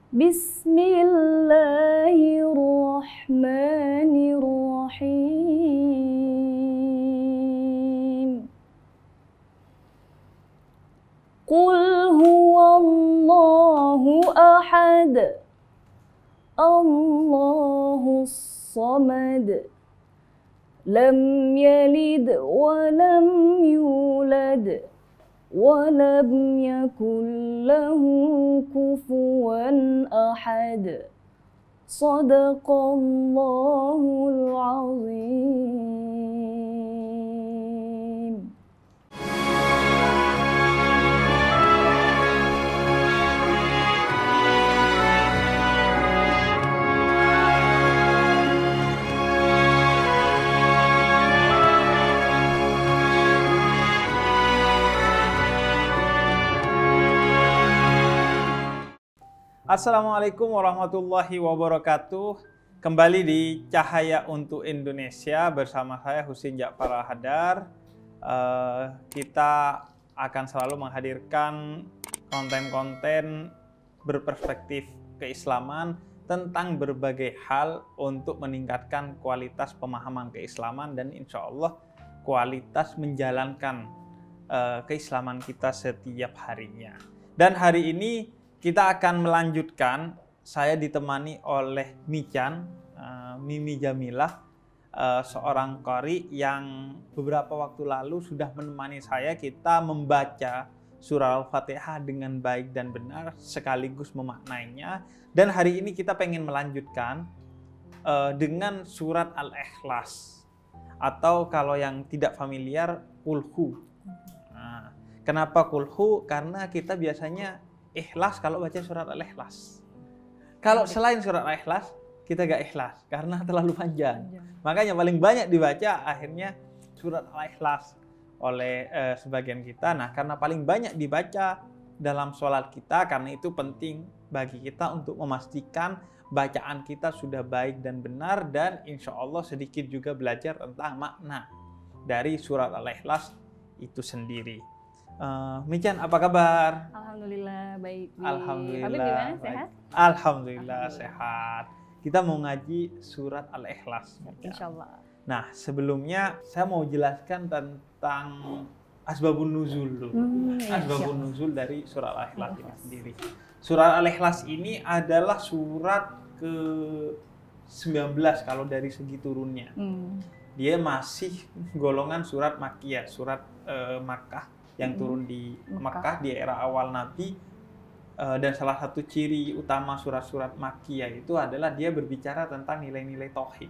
Bismillahirrahmanirrahim. Qul huwallahu ahad. Allahus samad. Lam yalid wa lam yulad. Walam yakul lahu kufuwan ahad. Sadaqallahul azim. Assalamualaikum warahmatullahi wabarakatuh. Kembali di Cahaya untuk Indonesia bersama saya Husin Ja'far Al-Hadar. Kita akan selalu menghadirkan konten-konten berperspektif keislaman tentang berbagai hal untuk meningkatkan kualitas pemahaman keislaman dan insya Allah kualitas menjalankan keislaman kita setiap harinya. Dan hari ini kita akan melanjutkan, saya ditemani oleh Michan, Mimi Jamilah, seorang qari yang beberapa waktu lalu sudah menemani saya. Kita membaca surah Al-Fatihah dengan baik dan benar, sekaligus memaknainya. Dan hari ini kita pengen melanjutkan dengan surat Al-Ikhlas, atau kalau yang tidak familiar, Qulhu. Nah, kenapa Qulhu? Karena kita biasanya ikhlas kalau baca surat Al-Ikhlas. Kalau selain surat Al-Ikhlas, kita gak ikhlas karena terlalu panjang. Makanya paling banyak dibaca akhirnya surat Al-Ikhlas oleh sebagian kita. Nah, karena paling banyak dibaca dalam sholat kita, karena itu penting bagi kita untuk memastikan bacaan kita sudah baik dan benar, dan insya Allah sedikit juga belajar tentang makna dari surat Al-Ikhlas itu sendiri. Michan, apa kabar? Alhamdulillah baik. Alhamdulillah. Habib gimana? Sehat? Alhamdulillah sehat. Kita mau ngaji surat Al-Ikhlas. Insyaallah. Nah, sebelumnya saya mau jelaskan tentang asbabun nuzul dulu. Asbabun nuzul dari surat Al-Ikhlas ini sendiri. Surat Al-Ikhlas ini adalah surat ke-19 kalau dari segi turunnya. Dia masih golongan surat Makkiyah, surat Makkah yang turun di Makkah di era awal Nabi. Dan salah satu ciri utama surat-surat Makkiyah itu adalah dia berbicara tentang nilai-nilai tauhid.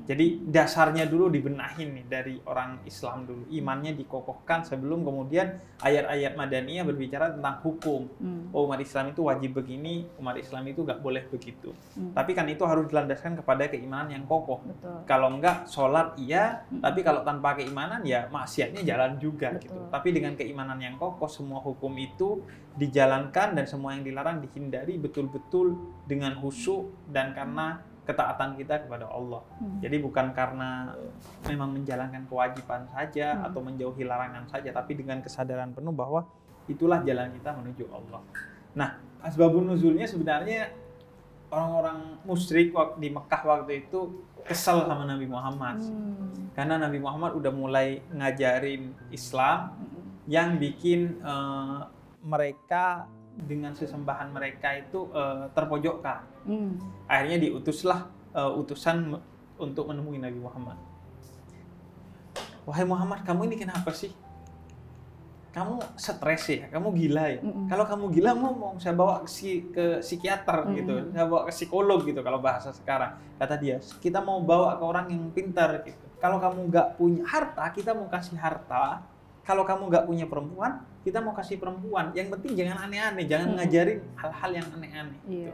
Jadi dasarnya dulu dibenahin nih dari orang Islam dulu, imannya dikokohkan sebelum kemudian ayat-ayat Madaniyah berbicara tentang hukum. Oh, umat Islam itu wajib begini, umat Islam itu nggak boleh begitu. Tapi kan itu harus dilandaskan kepada keimanan yang kokoh. Betul. Kalau enggak sholat iya, tapi kalau tanpa keimanan ya maksiatnya jalan juga. Gitu. Tapi dengan keimanan yang kokoh, semua hukum itu dijalankan dan semua yang dilarang dihindari betul-betul dengan khusyuk dan karena ketaatan kita kepada Allah. Jadi bukan karena memang menjalankan kewajiban saja atau menjauhi larangan saja, tapi dengan kesadaran penuh bahwa itulah jalan kita menuju Allah. Nah, asbabun nuzulnya sebenarnya orang-orang musyrik di Mekah waktu itu kesel sama Nabi Muhammad. Karena Nabi Muhammad udah mulai ngajarin Islam yang bikin mereka dengan sesembahan mereka itu terpojokkan. Akhirnya diutuslah utusan untuk menemui Nabi Muhammad. Wahai Muhammad, kamu ini kenapa sih? Kamu stres ya? Kamu gila ya? Kalau kamu gila mau saya bawa ke psikiater gitu, saya bawa ke psikolog gitu kalau bahasa sekarang. Kata dia, kita mau bawa ke orang yang pintar gitu. Kalau kamu nggak punya harta, kita mau kasih harta. Kalau kamu nggak punya perempuan, kita mau kasih perempuan. Yang penting jangan aneh-aneh, jangan ngajarin hal-hal yang aneh-aneh. Gitu.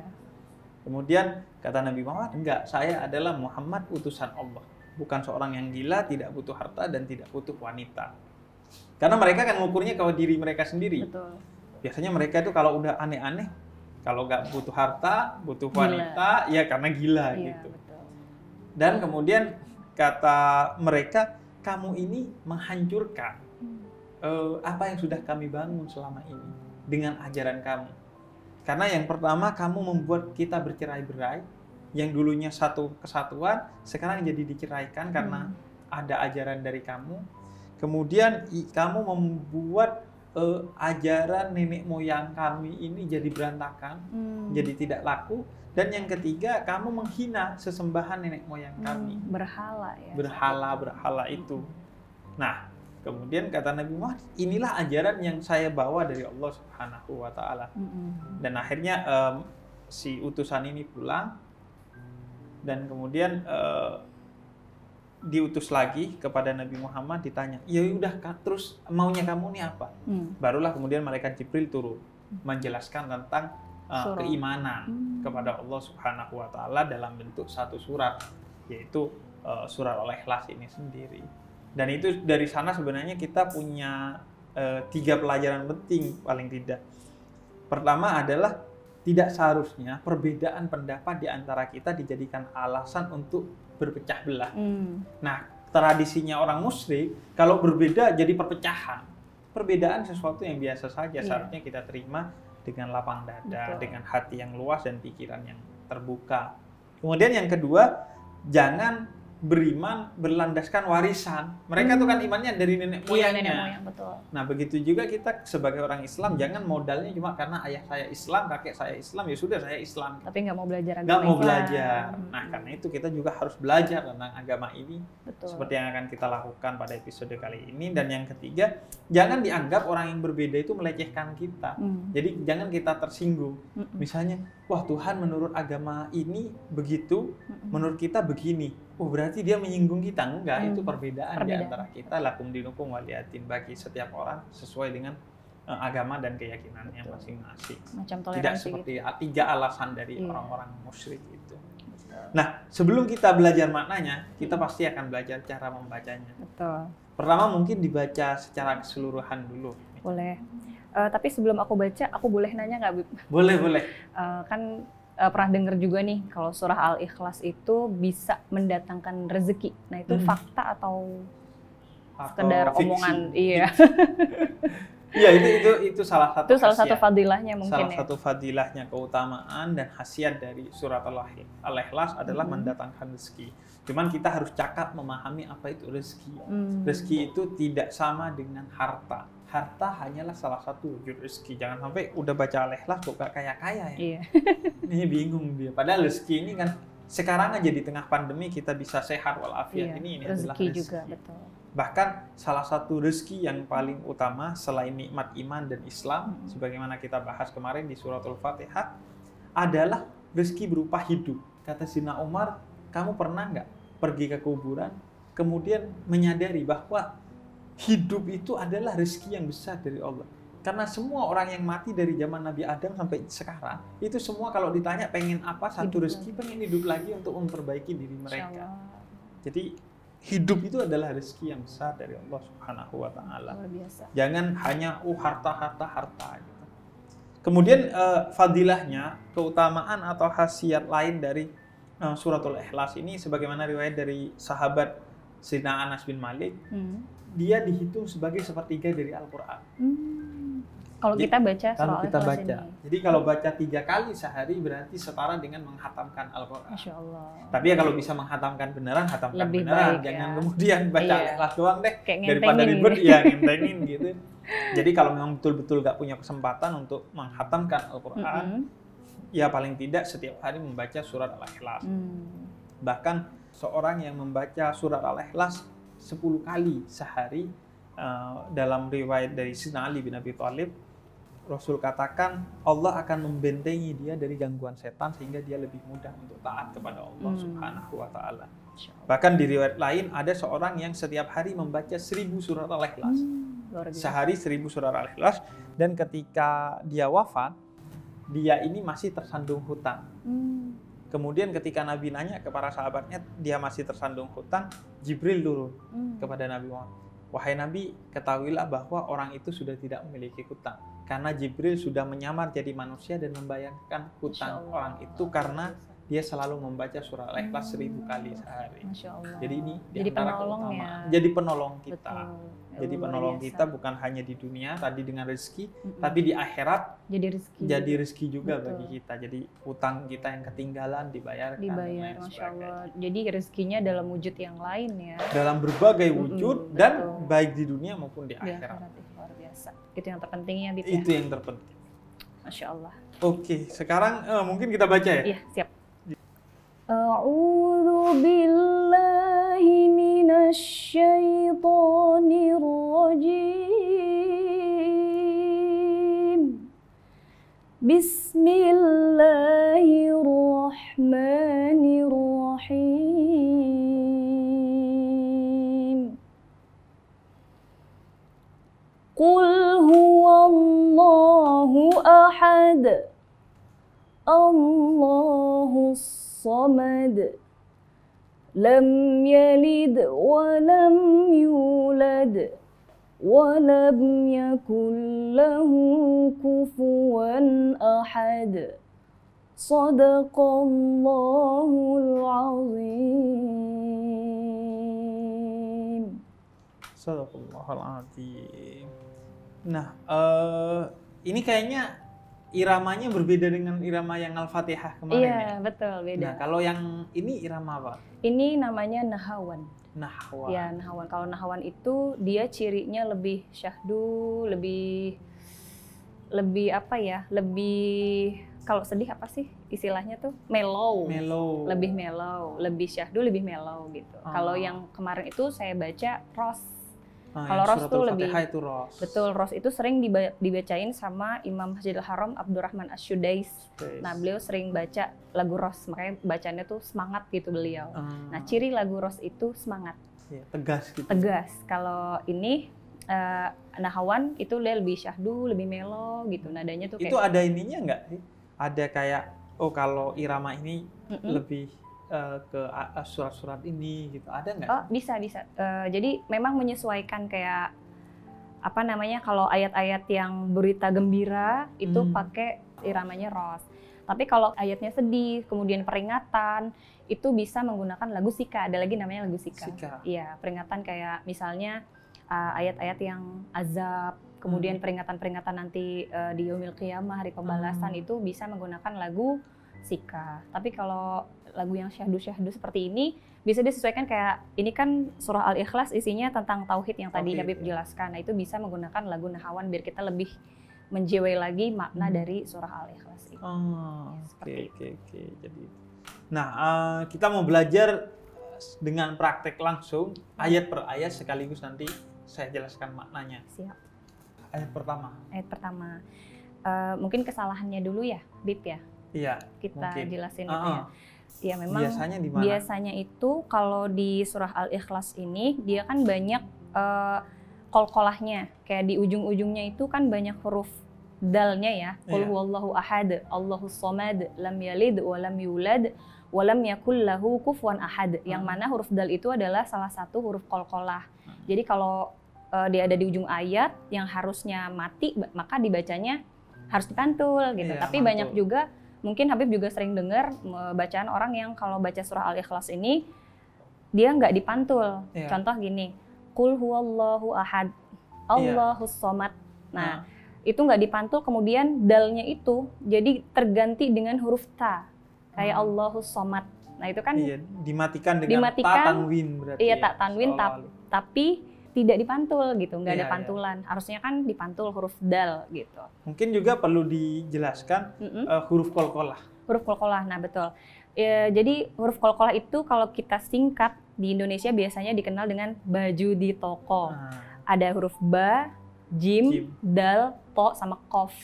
Kemudian kata Nabi Muhammad, enggak, saya adalah Muhammad utusan Allah. Bukan seorang yang gila, tidak butuh harta dan tidak butuh wanita. Karena mereka kan mengukurnya ke diri mereka sendiri. Betul. Biasanya mereka itu kalau udah aneh-aneh, kalau nggak butuh harta, butuh wanita, gila. Ya karena gila gitu. Betul. Dan kemudian kata mereka, kamu ini menghancurkan apa yang sudah kami bangun selama ini dengan ajaran kamu. Karena yang pertama kamu membuat kita bercerai-berai, yang dulunya satu kesatuan sekarang jadi diceraikan karena ada ajaran dari kamu. Kemudian kamu membuat ajaran nenek moyang kami ini jadi berantakan, jadi tidak laku. Dan yang ketiga, kamu menghina sesembahan nenek moyang kami. Berhala ya. Berhala itu. Nah, kemudian kata Nabi Muhammad, inilah ajaran yang saya bawa dari Allah Subhanahu wa Ta'ala. Dan akhirnya si utusan ini pulang, dan kemudian diutus lagi kepada Nabi Muhammad, ditanya, ya udah terus maunya kamu nih apa? Barulah kemudian malaikat Jibril turun menjelaskan tentang keimanan kepada Allah Subhanahu wa Ta'ala dalam bentuk satu surat, yaitu surat Al-Ikhlas ini sendiri. Dan itu dari sana sebenarnya kita punya 3 pelajaran penting paling tidak. Pertama adalah tidak seharusnya perbedaan pendapat di antara kita dijadikan alasan untuk berpecah belah. Nah, tradisinya orang musyrik kalau berbeda jadi perpecahan. Perbedaan sesuatu yang biasa saja, seharusnya kita terima dengan lapang dada, dengan hati yang luas dan pikiran yang terbuka. Kemudian yang kedua, jangan beriman berlandaskan warisan. Mereka tuh kan imannya dari nenek moyangnya. Nenek moyang, betul. Nah, begitu juga kita sebagai orang Islam, jangan modalnya cuma karena ayah saya Islam, kakek saya Islam, ya sudah saya Islam. Tapi nggak mau belajar agama Nggak mau Islam. belajar. Nah, karena itu kita juga harus belajar tentang agama ini. Betul. Seperti yang akan kita lakukan pada episode kali ini. Dan yang ketiga, jangan dianggap orang yang berbeda itu melecehkan kita. Jadi jangan kita tersinggung. Misalnya, wah Tuhan menurut agama ini begitu, menurut kita begini. Oh berarti dia menyinggung kita. Enggak, itu perbedaan di antara kita. Lakum dinukum waliyatin, bagi setiap orang sesuai dengan agama dan keyakinannya masing-masing. Macam toleransi. Tidak seperti 3 alasan dari orang-orang musyrik itu. Nah, sebelum kita belajar maknanya, kita pasti akan belajar cara membacanya. Betul. Pertama mungkin dibaca secara keseluruhan dulu. Boleh. Tapi sebelum aku baca, aku boleh nanya nggak, Bib? Boleh. Kan pernah dengar juga nih kalau surah Al-Ikhlas itu bisa mendatangkan rezeki. Nah itu fakta atau sekedar fiksi. omongan? Iya. Iya, itu salah satu. Itu salah satu fadilahnya mungkin. Salah satu fadilahnya, keutamaan dan khasiat dari surat Al-Ikhlas adalah mendatangkan rezeki. Cuman kita harus cakap memahami apa itu rezeki. Rezeki itu tidak sama dengan harta. Harta hanyalah salah satu wujud rezeki. Jangan sampai udah baca Al-Ikhlas kok gak kaya-kaya ya. Iya. Ini bingung dia. Padahal rezeki ini kan sekarang aja di tengah pandemi kita bisa sehat walafiat. Ini adalah rezeki juga, betul. Bahkan salah satu rezeki yang paling utama selain nikmat iman dan Islam, sebagaimana kita bahas kemarin di suratul Fatihah, adalah rezeki berupa hidup. Kata Sayyidina Umar, kamu pernah nggak pergi ke kuburan, kemudian menyadari bahwa hidup itu adalah rezeki yang besar dari Allah. Karena semua orang yang mati dari zaman Nabi Adam sampai sekarang, itu semua kalau ditanya pengen apa, satu rezeki, pengen hidup lagi untuk memperbaiki diri mereka. Jadi hidup itu adalah rezeki yang besar dari Allah Subhanahu wa Ta'ala. Jangan hanya harta gitu. Kemudian fadilahnya, keutamaan atau khasiat lain dari suratul Ikhlas ini, sebagaimana riwayat dari sahabat Sayyidina Anas bin Malik, dia dihitung sebagai sepertiga dari Al-Quran. Kalau kita baca kalau kita baca ini. Jadi kalau baca 3 kali sehari berarti setara dengan menghatamkan Al-Quran. Masya Allah. Tapi ya kalau bisa menghatamkan beneran, hatamkan lebih beneran. Baik, jangan kemudian baca Ikhlas doang deh. ngentengin Daripada ribet, ya ngentengin gitu. Jadi kalau memang betul-betul gak punya kesempatan untuk menghatamkan Al-Quran, ya paling tidak setiap hari membaca surat Al-Ikhlas. Bahkan seorang yang membaca surat Al-Ikhlas 10 kali sehari, dalam riwayat dari Sayyidina Ali bin Abi Thalib, Rasul katakan Allah akan membentengi dia dari gangguan setan sehingga dia lebih mudah untuk taat kepada Allah Subhanahu wa Ta'ala. Bahkan di riwayat lain ada seorang yang setiap hari membaca 1000 surat Al-Ikhlas. Sehari 1000 surat Al-Ikhlas, dan ketika dia wafat, dia ini masih tersandung hutang. Kemudian ketika Nabi nanya ke para sahabatnya, dia masih tersandung hutang, Jibril turun kepada Nabi Muhammad. Wahai Nabi, ketahuilah bahwa orang itu sudah tidak memiliki hutang. Karena Jibril sudah menyamar jadi manusia dan membayarkan hutang orang itu karena dia selalu membaca surah Al-Ikhlas 1000 kali sehari. Masya Allah. Jadi ini jadi penolong ya. Jadi penolong kita. Betul. Jadi luar penolong biasa. kita bukan hanya di dunia tadi dengan rezeki, tapi di akhirat jadi rezeki juga Betul. bagi kita. Jadi utang kita yang ketinggalan dibayarkan. dan dibayar, lain Masya Allah. sebagainya. Jadi rezekinya dalam wujud yang lain ya. Dalam berbagai wujud dan betul. baik di dunia maupun di Di akhirat. akhirat, luar biasa. Itu yang terpenting ya, Bib ya. Itu yang terpenting. Masya Allah. Oke, sekarang mungkin kita baca ya. Iya, siap. A'udzu billahi minasy syaithanir rajim. Bismillahirrahmanirrahim. Qul huwallahu ahad. Allahus samad. Lam yalid wa lam yulad wa lam yakul lahu kufuwan ahad. Shadaqallahul azim. Sadaqallahul azim. Nah, ini kayaknya iramanya berbeda dengan irama yang Al-Fatihah kemarin ya. Iya, betul, beda. Nah, kalau yang ini irama apa? Ini namanya nahawan. Nahwa. Ya, nahawan. Kalau nahawan itu dia cirinya lebih syahdu, lebih apa ya? Lebih, kalau sedih apa sih istilahnya tuh? Mellow. Mellow. Lebih mellow, lebih syahdu, lebih mellow gitu. Kalau yang kemarin itu saya baca ros. Kalau ros tuh lebih, itu ros. betul, ros itu sering dibacain sama Imam Masjidil Haram Abdurrahman Asy-Syudais. Nah, beliau sering baca lagu ros, makanya bacanya tuh semangat gitu beliau. Nah, ciri lagu ros itu semangat. Ya, tegas gitu. Tegas. Kalau ini nahawan itu dia lebih syahdu, lebih mellow gitu. Nadanya tuh kayak. Itu ada ininya nggak sih? Ada kayak, oh kalau irama ini lebih ke surat-surat ini gitu, ada nggak? Oh, bisa. Jadi memang menyesuaikan kayak apa namanya, kalau ayat-ayat yang berita gembira itu pakai iramanya ros. Tapi kalau ayatnya sedih, kemudian peringatan, itu bisa menggunakan lagu sika. Ada lagi namanya lagu sika. Iya, peringatan kayak misalnya ayat-ayat yang azab, kemudian peringatan-peringatan nanti di Yaumil Qiyamah, hari pembalasan, itu bisa menggunakan lagu sika. Tapi kalau lagu yang syahdu-syahdu seperti ini bisa disesuaikan, kayak ini kan surah Al-Ikhlas isinya tentang tauhid yang tadi Habib jelaskan. Nah, itu bisa menggunakan lagu nahawan biar kita lebih menjiwai lagi makna dari surah Al-Ikhlas itu. Oke. Jadi, nah kita mau belajar dengan praktek langsung ayat per ayat sekaligus nanti saya jelaskan maknanya. Siap. Ayat pertama. Mungkin kesalahannya dulu ya, Bib ya. Iya. Kita jelasin itu ya. Ya memang biasanya di mana? Biasanya itu kalau di surah Al-Ikhlas ini dia kan banyak qalqalahnya, kayak di ujung-ujungnya itu kan banyak huruf dalnya ya. Qul huwallahu ahad, Allahus samad, lam yalid wa lam yulad wa lam yakul lahu kufuwan ahad. Yang mana huruf dal itu adalah salah satu huruf qalqalah. Jadi kalau dia ada di ujung ayat yang harusnya mati, maka dibacanya harus dipantul gitu. Tapi mantul. Banyak juga, mungkin Habib juga sering dengar bacaan orang yang kalau baca surah Al-Ikhlas ini dia nggak dipantul. Contoh gini, Qul huwallahu ahad, Allahus samad. Nah, itu nggak dipantul, kemudian dalnya itu jadi terganti dengan huruf ta, kayak Allahus samad. Nah, itu kan dimatikan dengan ta tanwin berarti. Iya, ta tanwin, tapi tidak dipantul gitu, nggak ada pantulan. Harusnya kan dipantul huruf dal gitu. Mungkin juga perlu dijelaskan huruf qalqalah. Huruf qalqalah, nah betul. Jadi huruf qalqalah itu kalau kita singkat di Indonesia biasanya dikenal dengan baju di toko. Ada huruf ba, jim, dal, to, sama kof.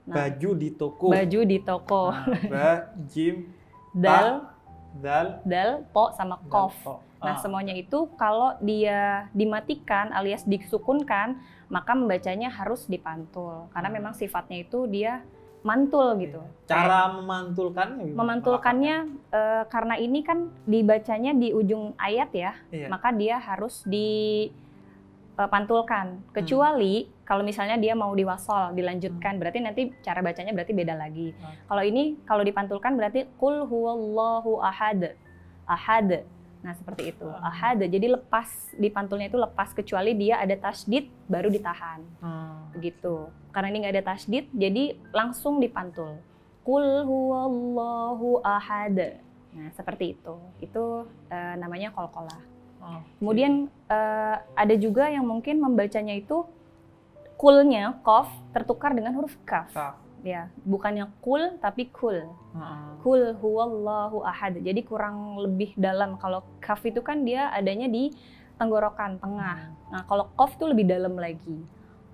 Nah, baju di toko. Baju di toko. Ba, jim, dal, to, sama kof. Nah, semuanya itu kalau dia dimatikan alias disukunkan, maka membacanya harus dipantul. Karena memang sifatnya itu dia mantul gitu. Cara memantulkannya? Memantulkannya karena ini kan dibacanya di ujung ayat ya, maka dia harus dipantulkan. Kecuali kalau misalnya dia mau diwasol, dilanjutkan, berarti nanti cara bacanya berarti beda lagi. Kalau ini, kalau dipantulkan berarti Qul huwallahu ahad. Ahad. Nah, seperti itu. Ahad, jadi lepas, di pantulnya itu lepas, kecuali dia ada tasydid baru ditahan. Begitu. Karena ini nggak ada tasydid, jadi langsung dipantul. Qul huwallahu ahad. Nah, seperti itu. Itu namanya qalqalah. Kemudian ada juga yang mungkin membacanya itu kulnya, qaf, tertukar dengan huruf kaf. Ya, bukannya kul tapi kul. Kul huwallahu ahad. Jadi kurang lebih dalam. Kalau kaf itu kan dia adanya di tenggorokan tengah. Nah, kalau qaf itu lebih dalam lagi.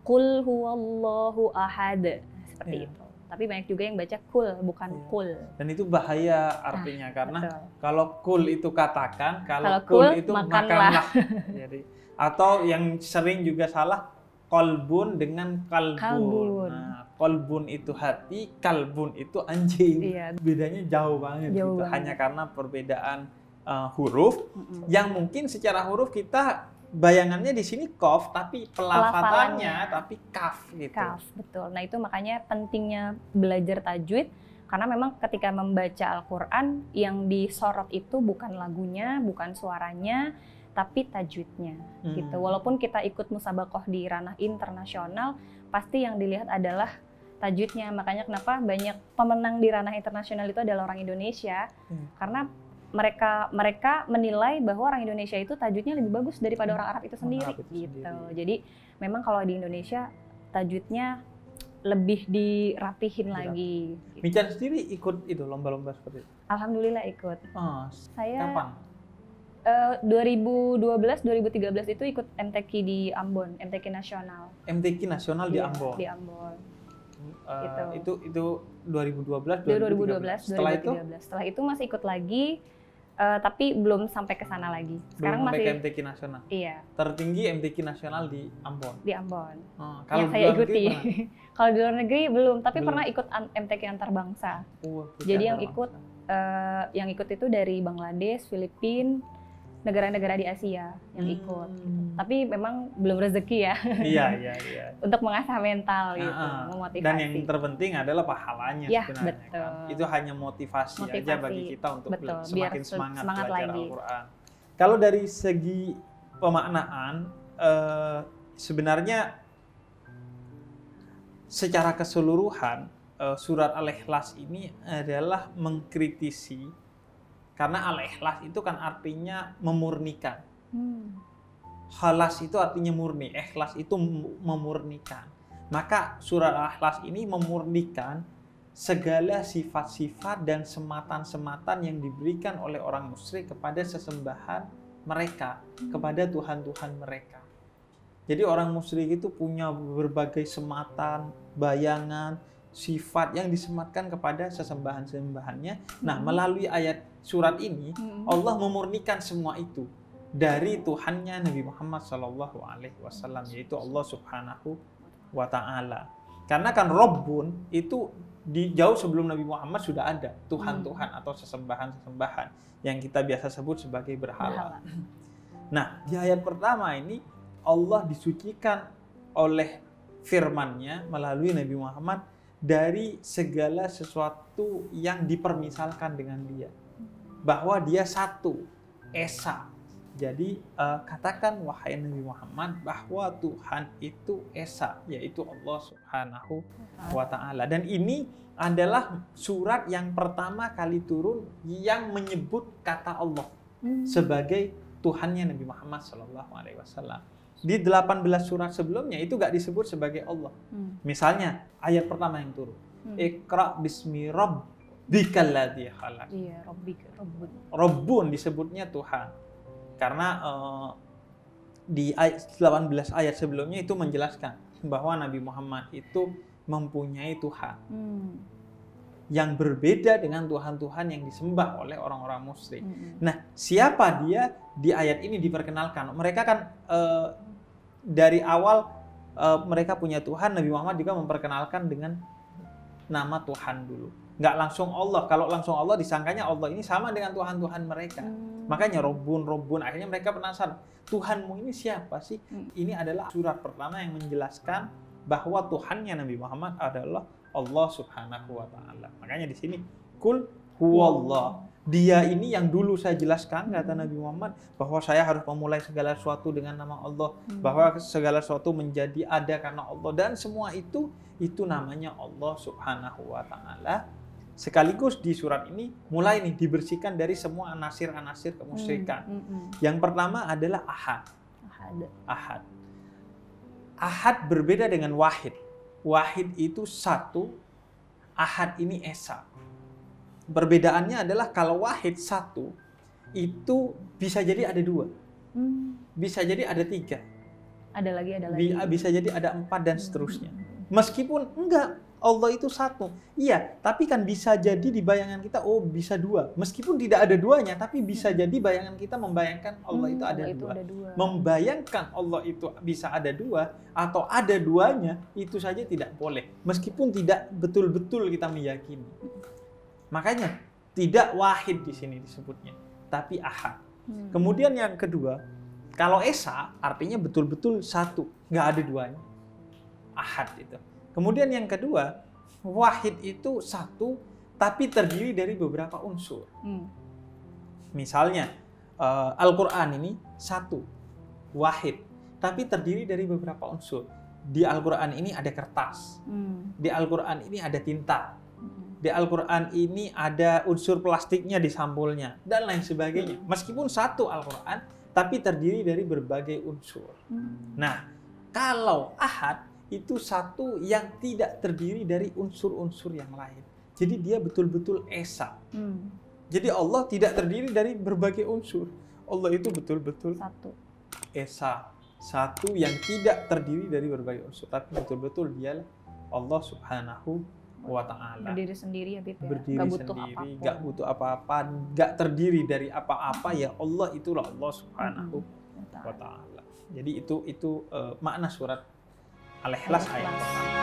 Kul huwallahu ahad. Seperti itu. Tapi banyak juga yang baca kul, bukan kul. Dan itu bahaya artinya, karena betul. kalau kul itu katakan, kalau kul kul itu makanlah. Jadi, atau yang sering juga salah, kolbun dengan kalbun. Nah, kolbun itu hati, kalbun itu anjing. Iya. Bedanya jauh banget gitu. Hanya karena perbedaan huruf yang mungkin secara huruf kita bayangannya di sini qaf, tapi pelafalannya tapi kaf gitu. Kaf, betul. Nah, itu makanya pentingnya belajar tajwid, karena memang ketika membaca Al-Qur'an yang disorot itu bukan lagunya, bukan suaranya, tapi tajwidnya gitu. Walaupun kita ikut musabaqah di ranah internasional, pasti yang dilihat adalah tajwidnya. Makanya kenapa banyak pemenang di ranah internasional itu adalah orang Indonesia, karena mereka menilai bahwa orang Indonesia itu tajwidnya lebih bagus daripada orang Arab itu sendiri gitu. Jadi memang kalau di Indonesia tajwidnya lebih dirapihin lagi. Gitu. Mican sendiri ikut itu lomba-lomba seperti itu? Alhamdulillah ikut. Saya kapan? 2012-2013 itu ikut MTQ di Ambon, MTQ nasional. MTQ nasional di Ambon. Di Ambon. Itu 2012, 2012, setelah 2013. Setelah itu masih ikut lagi, tapi belum sampai ke sana lagi. Sekarang belum masih sampai ke MTQ nasional. Iya. Tertinggi MTQ nasional di Ambon. Di Ambon. Kalau yang saya ikuti. Kalau di luar negeri belum, tapi pernah ikut MTQ antar bangsa. Jadi yang ikut itu dari Bangladesh, Filipina, negara-negara di Asia yang ikut. Tapi memang belum rezeki ya. Iya. Untuk mengasah mental gitu, memotivasi. Dan yang terpenting adalah pahalanya sebenarnya. Betul. Kan? Itu hanya motivasi aja bagi kita untuk semakin semangat belajar lagi. Al-Qur'an. Kalau dari segi pemaknaan, sebenarnya secara keseluruhan surat Al-Ikhlas ini adalah mengkritisi, karena Al-Ikhlas itu kan artinya memurnikan. Khalas itu artinya murni, ikhlas itu memurnikan. Maka surat Al-Ikhlas ini memurnikan segala sifat-sifat dan sematan-sematan yang diberikan oleh orang musyrik kepada sesembahan mereka, kepada Tuhan-Tuhan mereka. Jadi orang musyrik itu punya berbagai sematan, bayangan, sifat yang disematkan kepada sesembahan-sembahannya. Nah, melalui ayat surat ini, Allah memurnikan semua itu dari Tuhannya Nabi Muhammad SAW, yaitu Allah Subhanahu wa Ta'ala. Karena kan Rabbun itu jauh sebelum Nabi Muhammad sudah ada Tuhan-Tuhan atau sesembahan-sesembahan yang kita biasa sebut sebagai berhala. Nah, di ayat pertama ini Allah disucikan oleh firman-Nya melalui Nabi Muhammad dari segala sesuatu yang dipermisalkan dengan dia, bahwa dia satu, esa. Jadi katakan wahai Nabi Muhammad bahwa Tuhan itu esa, yaitu Allah Subhanahu wa Ta'ala. Dan ini adalah surat yang pertama kali turun yang menyebut kata Allah sebagai Tuhannya Nabi Muhammad SAW. Di 18 surat sebelumnya itu gak disebut sebagai Allah. Misalnya ayat pertama yang turun, Iqra bismi rabbikal ladzi khalaq. Iya, Rabbun disebutnya Tuhan. Karena di 18 ayat sebelumnya itu menjelaskan bahwa Nabi Muhammad itu mempunyai Tuhan yang berbeda dengan Tuhan-Tuhan yang disembah oleh orang-orang musyrik. Nah, siapa dia di ayat ini diperkenalkan? Mereka kan dari awal mereka punya Tuhan, Nabi Muhammad juga memperkenalkan dengan nama Tuhan dulu. Nggak langsung Allah. Kalau langsung Allah disangkanya Allah ini sama dengan Tuhan-Tuhan mereka. Makanya Robbun. Akhirnya mereka penasaran, Tuhanmu ini siapa sih? Ini adalah surat pertama yang menjelaskan bahwa Tuhannya Nabi Muhammad adalah Allah Subhanahu wa Ta'ala. Makanya di sini Kul huwallah. Dia ini yang dulu saya jelaskan, kata Nabi Muhammad, bahwa saya harus memulai segala sesuatu dengan nama Allah, bahwa segala sesuatu menjadi ada karena Allah, dan semua itu namanya Allah Subhanahu wa Ta'ala. Sekaligus di surat ini mulai nih dibersihkan dari semua anasir-anasir kemusyrikan. Yang pertama adalah ahad. Ahad berbeda dengan wahid. Wahid itu satu, ahad ini esa. Perbedaannya adalah kalau wahid satu, itu bisa jadi ada dua. Bisa jadi ada tiga. Ada lagi. Bisa jadi ada empat dan seterusnya. Meskipun enggak, Allah itu satu. Iya, tapi kan bisa jadi di bayangan kita, oh bisa dua. Meskipun tidak ada duanya, tapi bisa jadi bayangan kita membayangkan Allah itu ada dua. Membayangkan Allah itu bisa ada dua, atau ada duanya, itu saja tidak boleh. Meskipun tidak betul-betul kita meyakini. Makanya tidak wahid di sini disebutnya, tapi ahad. Kemudian yang kedua, kalau esa artinya betul-betul satu, nggak ada duanya. Ahad itu. Kemudian yang kedua, wahid itu satu, tapi terdiri dari beberapa unsur. Misalnya Al-Quran ini satu, wahid, tapi terdiri dari beberapa unsur. Di Al-Quran ini ada kertas, di Al-Quran ini ada tinta. Di Al-Quran ini ada unsur plastiknya di sampulnya, dan lain sebagainya. Meskipun satu Al-Quran, tapi terdiri dari berbagai unsur. Nah, kalau ahad, itu satu yang tidak terdiri dari unsur-unsur yang lain. Jadi dia betul-betul esa. Jadi Allah tidak terdiri dari berbagai unsur. Allah itu betul-betul satu. Esa. Satu yang tidak terdiri dari berbagai unsur. Tapi betul-betul dialah Allah Subhanahu wa Ta'ala. Berdiri sendiri ya, Bib, ya? Berdiri sendiri, gak butuh apa-apa, gak terdiri dari apa-apa, ya Allah itulah Allah Subhanahu wa Ta'ala. Jadi itu makna surat Al-Ikhlas ayat pertama.